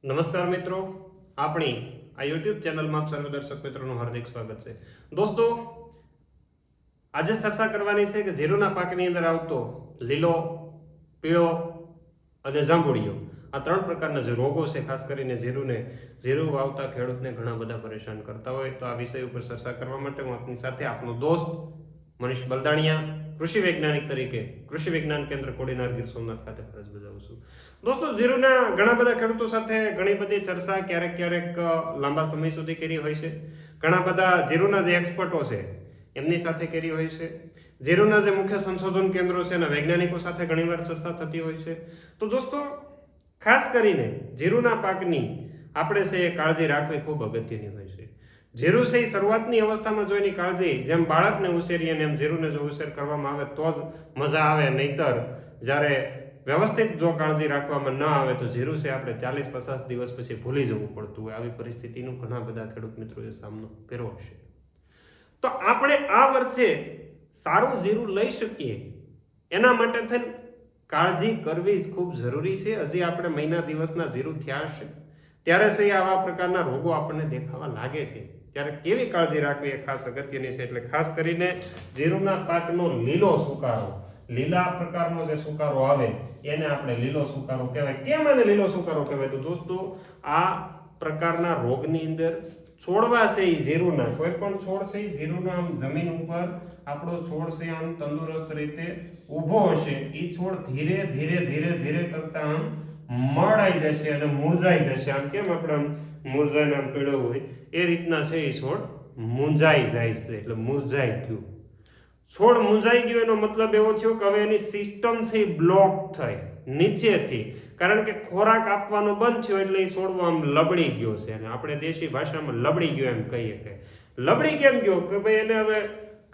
નમસ્કાર મિત્રો, આપણી આ યુટ્યુબ ચેનલમાં આપ સર્વ દર્શક મિત્રોનું હાર્દિક સ્વાગત છે. દોસ્તો, આજે ચર્ચા કરવાની છે કે જીરુના પાકની અંદર આવતો લીલો, પીળો અને જાંબુડિયો આ ત્રણ પ્રકારના જે રોગો છે, ખાસ કરીને જીરું વાવતા ખેડૂતને ઘણા બધા પરેશાન કરતા હોય. તો આ વિષય ઉપર ચર્ચા કરવા માટે હું આપની સાથે આપનો દોસ્ત મનીષ બલદાણિયા, કૃષિ વૈજ્ઞાનિક તરીકે કૃષિ વિજ્ઞાન કેન્દ્ર કોડીનાર ગીર સોમનાથ ખાતે ફરજ બજાવું છું. દોસ્તો, જીરુના ઘણા બધા ખેડૂતો સાથે ઘણી બધી ચર્ચા ક્યારેક લાંબા સમય સુધી કરી હોય છે. ઘણા બધા જીરુના જે એક્સપર્ટો છે એમની સાથે કરી હોય છે. જીરુના જે મુખ્ય સંશોધન કેન્દ્રો છે એના વૈજ્ઞાનિકો સાથે ઘણીવાર ચર્ચા થતી હોય છે. તો દોસ્તો, ખાસ કરીને જીરુના પાકની આપણે છે એ કાળજી રાખવી ખૂબ અગત્યની હોય છે. જીરું છે એ શરૂઆતની અવસ્થામાં જો એની કાળજી જેમ બાળકને ઉછેરીએ એમ જીરુને જો ઉછેર કરવામાં આવે તો જ મજા આવે, નહીતર જ્યારે વ્યવસ્થિત જો કાળજી રાખવામાં ન આવે તો જીરું છે આપણે 40-50 દિવસ પછી ભૂલી જવું પડતું હોય. આવી પરિસ્થિતિનું ઘણા બધા ખેડૂત મિત્રોએ સામનો કર્યો હશે. તો આપણે આ વર્ષે સારું જીરું લઈ શકીએ એના માટે થઈને કાળજી કરવી જ ખૂબ જરૂરી છે. હજી આપણે મહિના દિવસના જીરું થયા હશે ત્યારે છે આવા પ્રકારના રોગો આપણને દેખાવા લાગે છે. ત્યારે કેવી કાળજી રાખવી એ ખાસ અગત્યની છે. એટલે ખાસ કરીને જીરુના પાકનો લીલો સુકારો, લીલા પ્રકારનો જે સુકારો આવે એને આપણે લીલો સુકારો કહેવાય. કેમ આને લીલો સુકારો કહેવાય? તો દોસ્તો, આ પ્રકારના રોગની અંદર છોડવા છે એ જીરુના, કોઈ પણ છોડ છે જીરુના આમ જમીન ઉપર આપણો છોડ છે આમ તંદુરસ્ત રીતે ઊભો હશે, એ છોડ ધીરે ધીરે ધીરે ધીરે કરતા આમ મરડાઈ જશે અને મુરઝાઈ જશે. આમ કેમ આપણે આમ મુરઝાઈને આમ પીળો હોય એ રીતના છે એ છોડ મુંજાઈ જાય છે. એટલે મુરઝાઈ ગયું છોડ, મુંજાઈ ગયો એનો મતલબ એવો થયો કે હવે એની સિસ્ટમ છે એ બ્લોક થઈ નીચેથી, કારણ કે ખોરાક આપવાનો બંધ થયો એટલે એ છોડવો આમ લબડી ગયો છે. અને આપણે દેશી ભાષામાં લબડી ગયો એમ કહીએ. કે લબડી કેમ ગયો? કે ભાઈ એને હવે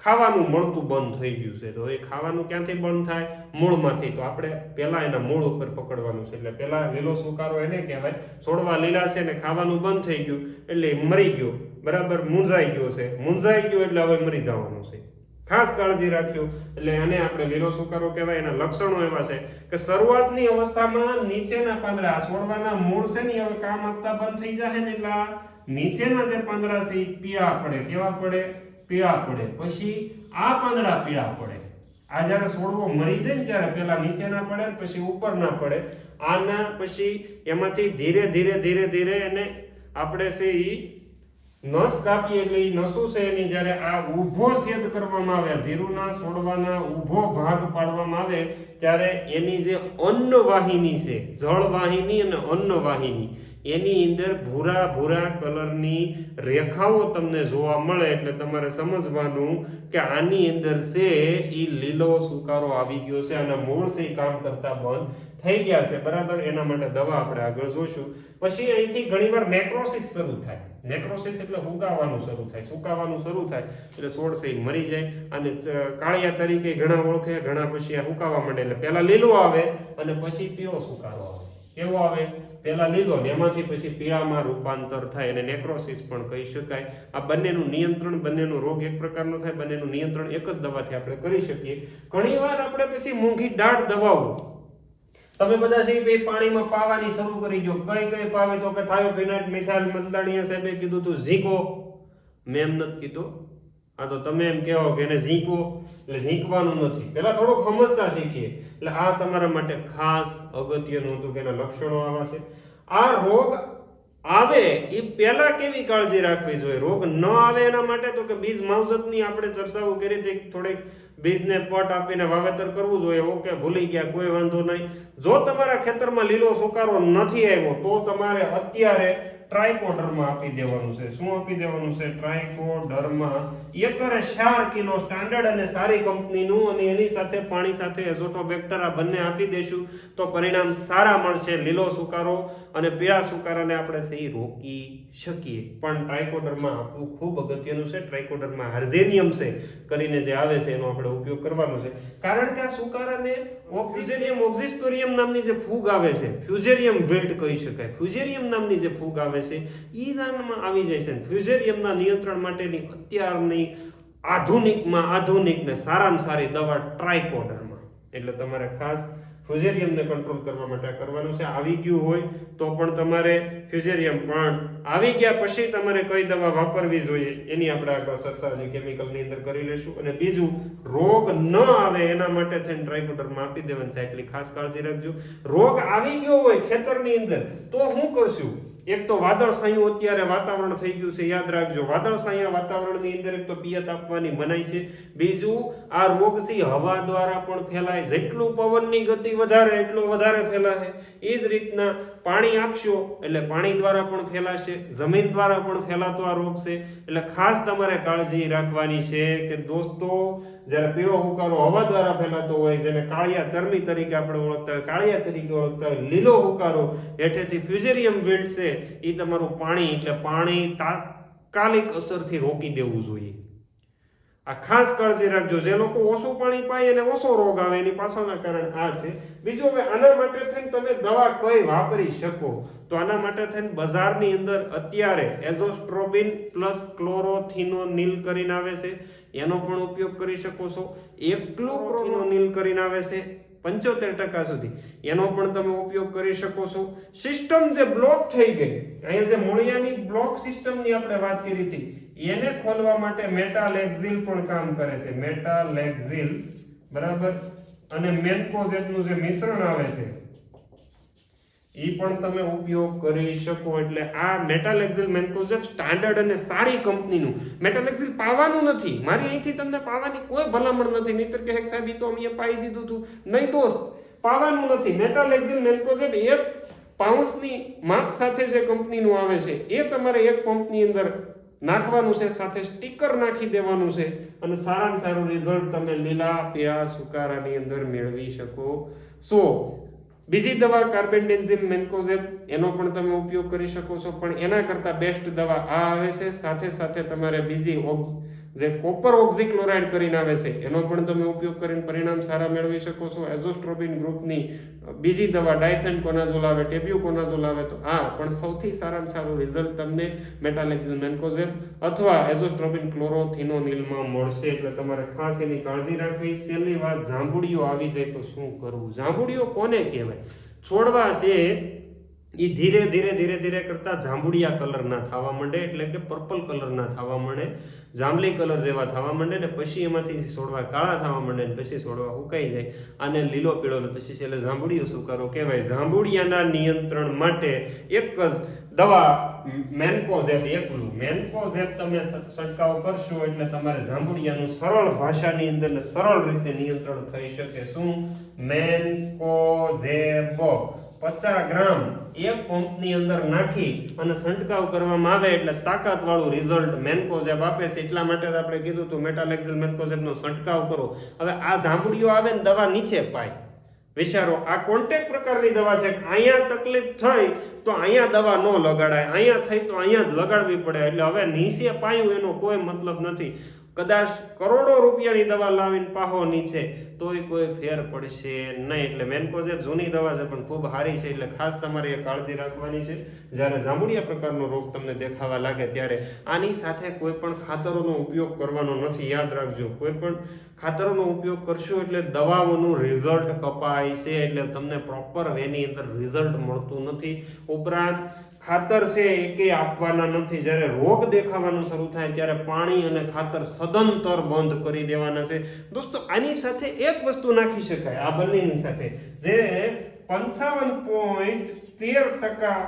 ખાવાનું મળતું બંધ થઈ ગયું છે. તો એ ખાવાનું ક્યાંથી બંધ થાય? મૂળમાંથી. તો આપણે પહેલા એના મૂળ ઉપર પકડવાનું છે. એટલે પહેલા લીલો સુકારો એને કહેવાય. છોડવા લીલા છે ને ખાવાનું બંધ થઈ ગયું એટલે મરી ગયો, બરાબર, મૂંઝાઈ ગયો છે. મૂંઝાઈ ગયો એટલે હવે મરી જવાનું છે. ખાસ કાળજી રાખ્યું એટલે આને આપણે લીલો સુકારો કહેવાય. એના લક્ષણો એવા છે કે શરૂઆતની અવસ્થામાં નીચેના પાંદડા, છોડવાના મૂળ છે ને હવે કામ આપતા બંધ થઈ જાય ને એટલે નીચેના જે પાંદડા છે એ પીળા પડે. કેવા પડે? પીળા પડે. પછી આ પાંદડા પીળા પડે. આ જ્યારે છોડવો મરી જાય ને ત્યારે પેલા નીચેના પડે, પછી ઉપરના પડે. આના પછી એમાંથી ધીરે ધીરે ધીરે ધીરે એને આપણે છે એ નસ કાપીએ એટલે એ નસું છે એની જ્યારે આ ઊભો છેદ કરવામાં આવે, જીરુના છોડવાના ઊભો ભાગ પાડવામાં આવે ત્યારે એની જે અન્નવાહિની છે, જળવાહિની અને અન્નવાહિની, એની અંદર ભૂરા ભૂરા કલરની રેખાઓ તમને જોવા મળે. એટલે તમારે સમજવાનું કે આની અંદર છે એ લીલો સુકારો આવી ગયો છે, આના મૂળ છે એ કામ કરતા બંધ થઈ ગયા છે, બરાબર. એના માટે દવા આપણે આગળ જોશું. પછી અહીંથી ઘણીવાર નેક્રોસિસ શરૂ થાય. નેક્રોસિસ એટલે ફૂંકાવાનું શરૂ થાય, સુકાવાનું શરૂ થાય એટલે છોડ છે એ મરી જાય. અને કાળિયા તરીકે ઘણા ઓળખે, ઘણા પછી આ ફૂંકાવા માંડે. એટલે પહેલા લીલો આવે અને પછી પીળો સુકારો આવે. કેવો આવે? પહેલા લીલો ને એમાંથી પછી પીળામાં રૂપાંતર થાય. અને નેક્રોસિસ પણ કહી શકાય. આ બંનેનું નિયંત્રણ, બંનેનો રોગ એક પ્રકારનો થાય, બંનેનું નિયંત્રણ એક જ દવાથી આપણે કરી શકીએ. ઘણીવાર આપણે પછી મોંઘી દાઢ દવાઓ તમે બધા છે એ પાણીમાં પાવાની શરૂ કરી દો. કઈ પાવે? તો કે થાયોફિનાટ મિથાઇલ બલદાણિયા સાહેબે કીધું તું ઝીંકો. મેં એમ નથી કીધું, આ તો તમે એમ કહો કે એને ઝીંકો. એટલે ઝીંકવાનું નથી. પહેલા થોડુંક સમજતા શીખીએ. એટલે આ તમારા માટે ખાસ અગત્યનું હતું કે એના લક્ષણો આવા છે. આ રોગ આવે એ પહેલા કેવી કાળજી રાખવી જોઈએ? રોગ ન આવે એના માટે તો કે બીજ માવજતની આપણે ચર્ચાઓ કરી હતી. થોડીક બીજને પટ આપીને વાવેતર કરવું જોઈએ. ઓકે, ભૂલી ગયા, કોઈ વાંધો નહીં. જો તમારા ખેતરમાં લીલો સુકારો નથી આવ્યો તો તમારે અત્યારે ટ્રાઇકોડર્મા આપી દેવાનું છે. શું આપી દેવાનું છે? ટ્રાઇકોડર્મા. એકરે 4 કિલો સ્ટાન્ડર્ડ અને સારી કંપનીનું, અને એની સાથે પાણી સાથે એઝોટોબેક્ટર આ બંને આપી દેશું તો પરિણામ સારા મળશે. લીલો સુકારો અને પીળા સુકારાને આપણે સહી રોકી શકીએ. પણ ટ્રાઇકોડર્મા આપવું ખૂબ અગત્યનું છે. ટ્રાઇકોડર્મા હાર્ઝેનિયમ છે કરીને જે આવે છે એનો આપણે ઉપયોગ કરવાનો છે. કારણ કે આ સુકારાને ફ્યુઝેરિયમ ઓક્સિસ્ટોરિયમ નામની જે ફૂગ આવે છે, ફ્યુઝેરિયમ વિલ્ટ કહી શકાય, ફ્યુઝેરિયમ નામની જે ફૂગ આવે છે એ જાનમાં આવી જાય છે. ફ્યુઝેરિયમના નિયંત્રણ માટેની અત્યારની આધુનિક ને સારામાં સારી દવા ટ્રાઇકોડર્મા. એટલે તમારે ખાસ ફ્યુઝેરિયમને કંટ્રોલ કરવા માટે કરવાનું છે. આવી ગયું હોય તો પણ તમારે ફ્યુઝેરિયમ, પણ આવી ગયા પછી તમારે કઈ દવા વાપરવી જોઈએ એની આપણે આગળ ચર્ચા જે કેમિકલની અંદર કરી લઈશું. અને બીજું, રોગ ન આવે એના માટે થઈને ટ્રાઇકોડર્મા આપી દેવાની છે, એટલી ખાસ કાળજી રાખજો. રોગ આવી ગયો હોય ખેતરની અંદર તો શું કરશું? એક તો વાદળછાયું અત્યારે વાતાવરણ થઈ ગયું છે, યાદ રાખજો. વાદળછાયા વાતાવરણની અંદર એક તો પિયત આપવાની મનાઈ છે. બીજું, આ રોગ છે હવા દ્વારા પણ ફેલાય, જેટલું પવનની ગતિ વધારે એટલો વધારે ફેલાય. એ જ રીતના પાણી આપશો એટલે પાણી દ્વારા પણ ફેલાશે, જમીન દ્વારા પણ ફેલાતો આ રોગ છે. એટલે ખાસ તમારે કાળજી રાખવાની છે કે દોસ્તો, જ્યારે પીળો હુકારો હવા દ્વારા ફેલાતો હોય, જેને કાળિયા ચરમી તરીકે આપણે ઓળખતા હોય, કાળિયા તરીકે ઓળખતા હોય, લીલો હુકારો હેઠેથી ફ્યુઝેરિયમ વિલ્ટ છે એ તમારું પાણી, એટલે પાણી તાત્કાલિક અસરથી રોકી દેવું જોઈએ. આ ખાસ કાળજી રાખજો. જે લોકો ઓછું પાણી પાય એને ઓછો રોગ આવે, એની પાછળના કારણ આ છે. બીજું, હવે આના માટે થઈને તમે દવા કઈ વાપરી શકો તો આના માટે થઈને બજારની અંદર અત્યારે એઝોસ્ટ્રોબિન પ્લસ ક્લોરોથિનોનિલ કરીને આવે છે, એનો પણ ઉપયોગ કરી શકો છો. એક્લુક્રોનિલ કરીને આવે છે 75% સુધી, એનો પણ તમે ઉપયોગ કરી શકો છો. સિસ્ટમ જે બ્લોક થઈ ગઈ, અહીંયા જે મૂળિયાની બ્લોક સિસ્ટમની આપણે વાત કરી હતી, એને ખોલવા માટે મેટાલેક્ઝિલ પણ કામ કરે છે. મેટાલેક્ઝિલ, બરાબર, અને મેન્કોઝેબનું જે મિશ્રણ આવે છે એ પણ તમે ઉપયોગ કરી શકો. એટલે આ મેટાલેક્ઝિલ મેન્કોઝેબ સ્ટાન્ડર્ડ અને સારી કંપનીનું. મેટાલેક્ઝિલ પાવાનું નથી, મારી અહીંથી તમને પાવાની કોઈ ભલામણ નથી, નહીતર કે સાહેબ ઈ તો અમે પાઈ દીધું હતું. નહીં દોસ્ત, પાવાનું નથી. મેટાલેક્ઝિલ મેન્કોઝેબ 1 પાઉન્ડની માપ સાથે જે કંપનીનું આવે છે એ તમારે એક પંપની અંદર નાખવાનું છે, સાથે સ્ટીકર નાખી દેવાનું છે, અને સારામાં સારું રિઝલ્ટ તમે લીલા પીળા સુકારાની અંદર મેળવી શકો છો. બીજી દવા કાર્બેન્ડેન્ઝિમ મેન્કોઝેબ, એનો પણ તમે ઉપયોગ કરી શકો છો, પણ એના કરતાં બેસ્ટ દવા આ આવે છે. સાથે સાથે તમારે બીજી જે કોપર ઓક્ઝીક્લોરાઇડ કરીને આવે છે એનો પણ તમે ઉપયોગ કરીને પરિણામ સારા મેળવી શકો છો. એઝોસ્ટ્રોબિન ગ્રુપની બીજી દવા ડાયફેનકોનાઝોલ આવે, ટેબ્યુકોનાઝોલ આવે, તો આ પણ સૌથી સારામાં સારું રિઝલ્ટ તમને મેટાલેક્ઝિલ મેન્કોઝેબ અથવા એઝોસ્ટ્રોબિન ક્લોરોથિનોનિલમાં મળશે. એટલે તમારે ખાસ એની કાળજી રાખવી. છેલ્લી વાત, જાંબુડીઓ આવી જાય તો શું કરવું? જાંબુડીઓ કોને કહેવાય? છોડવા છે એ ધીરે ધીરે કરતા જાંબુડિયા કલરના થવા માંડે, એટલે કે પર્પલ કલરના થવા માંડે, જાંબલી કલર જેવા થવા માંડે, ને પછી એમાંથી છોડવા કાળા થવા માંડે, ને પછી છોડવા સુકાઈ જાય, અને લીલો પીળો, ને પછી છેલ્લે જાંબુડિયો સુકારો કહેવાય. જાંબુડિયાના નિયંત્રણ માટે એક જ દવા મેન્કોઝેબ, એકલું મેન્કોઝેબ તમે છંટકાવ કરશો એટલે તમારે જાંબુડિયાનું સરળ ભાષાની અંદર ને સરળ રીતે નિયંત્રણ થઈ શકે. શું? મેન્કોઝેબ 50 ગ્રામ એક પંપની અંદર નાખી અને છંટકાવ કરવામાં આવે એટલે તાકાતવાળું રિઝલ્ટ મેન્કોઝેબ આપે છે. એટલા માટે જ આપણે કીધું હતું મેટાલેક્ઝિલ મેન્કોઝેબનો છંટકાવ કરો. હવે આ જાંબુડીઓ આવે ને દવા નીચે પાય, વિચારો આ કોન્ટેક્ટ પ્રકારની દવા છે. અહીંયા તકલીફ થઈ તો અહીંયા દવા ન લગાડાય, અહીંયા થઈ તો અહીંયા જ લગાડવી પડે. એટલે હવે નીચે પાયું એનો કોઈ મતલબ નથી. કદાચ કરોડો રૂપિયાની દવા લાવીને પાહો નીચે તોય કોઈ ફેર પડશે નહીં. એટલે મેન્કોઝેબ જૂની દવા છે પણ ખૂબ સારી છે, એટલે ખાસ તમારે એ કાળજી રાખવાની છે. જ્યારે જાંબુડિયા પ્રકારનો રોગ તમને દેખાવા લાગે ત્યારે આની સાથે કોઈ પણ ખાતરોનો ઉપયોગ કરવાનો નથી. યાદ રાખજો, કોઈ પણ ખાતરોનો ઉપયોગ કરશો એટલે દવાઓનું રિઝલ્ટ કપાય છે, એટલે તમને પ્રોપર વેની અંદર રિઝલ્ટ મળતું નથી. ઉપરાંત ખાતર છે એ કે આપવાના નથી. જ્યારે રોગ દેખાવાનું શરૂ થાય ત્યારે પાણી અને ખાતર સદંતર બંધ કરી દેવાના છે. દોસ્તો, આની સાથે એક વસ્તુ નાખી શકાય, આ બંનેની સાથે, જે 55.13%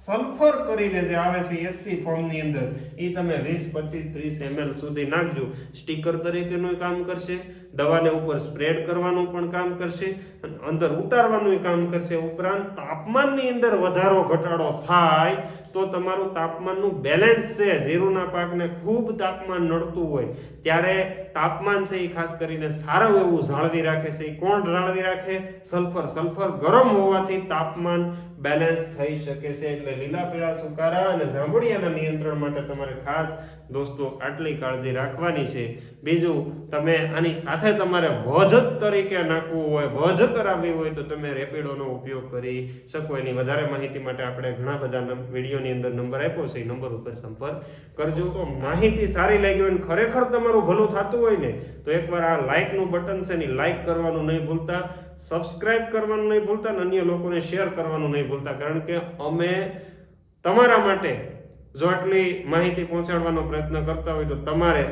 સલ્ફર કરીને જે આવે છે એસસી ફોર્મની અંદર, એ તમે 20, 25, 30 ml સુધી નાખજો. સ્ટીકર તરીકેનું કામ કરશે, દવાને ઉપર સ્પ્રેડ કરવાનું પણ કામ કરશે, અને અંદર ઉતારવાનું કામ કરશે. ઉપરાંત તાપમાનની અંદર વધારો ઘટાડો થાય તો તમારું તાપમાનનું બેલેન્સ છે, જીરુના પાકને ખૂબ તાપમાન નડતું હોય ત્યારે તાપમાન છે એ ખાસ કરીને સારું એવું જાળવી રાખે છે. કોણ જાળવી રાખે? સલ્ફર. સલ્ફર ગરમ હોવાથી તાપમાન બેલેન્સ થઈ શકે છે. એટલે લીલા પીળા સુકારા અને જાંબુડિયાના નિયંત્રણ માટે તમારે ખાસ દોસ્તો આટલી કાળજી રાખવાની છે. બીજું, તમે આની સાથે તમારે વધ તરીકે નાખવું હોય, વધ કરાવવી હોય તો તમે રેપિડોનો ઉપયોગ કરી શકો. એની વધારે માહિતી માટે આપણે ઘણા બધા વિડીયોની અંદર નંબર આપ્યો છે, એ નંબર ઉપર સંપર્ક કરજો. તો માહિતી સારી લાગી હોય ને ખરેખર તમારું ભલું થતું હોય ને તો એકવાર આ લાઇકનું બટન છે ને લાઇક કરવાનું નહીં ભૂલતા. સબસ્ક્રાઇબ કરવાનું નહીં ભૂલતા અને અન્ય લોકોને શેર કરવાનું નહીં ભૂલતા, કારણ કે અમે તમારા માટે જો આટલી માહિતી પહોંચાડવાનો પ્રયત્ન કરતા હોય તો તમારે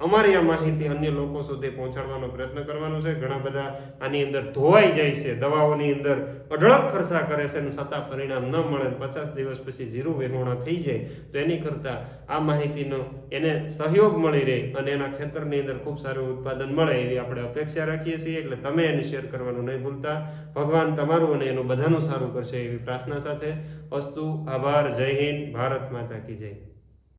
અમારી આ માહિતી અન્ય લોકો સુધી પહોંચાડવાનો પ્રયત્ન કરવાનો છે. ઘણા બધા આની અંદર ધોવાઈ જાય છે, દવાઓની અંદર અઢળક ખર્ચા કરે છે અને છતાં પરિણામ ન મળે, 50 દિવસ પછી જીરું વિહોણા થઈ જાય, તો એની કરતાં આ માહિતીનો એને સહયોગ મળી રહે અને એના ખેતરની અંદર ખૂબ સારું ઉત્પાદન મળે એવી આપણે અપેક્ષા રાખીએ છીએ. એટલે તમે એને શેર કરવાનું નહીં ભૂલતા. ભગવાન તમારું અને એનું બધાનું સારું કરશે એવી પ્રાર્થના સાથે અસ્તુ. આભાર. જય હિન્દ. ભારત માતા કી જય.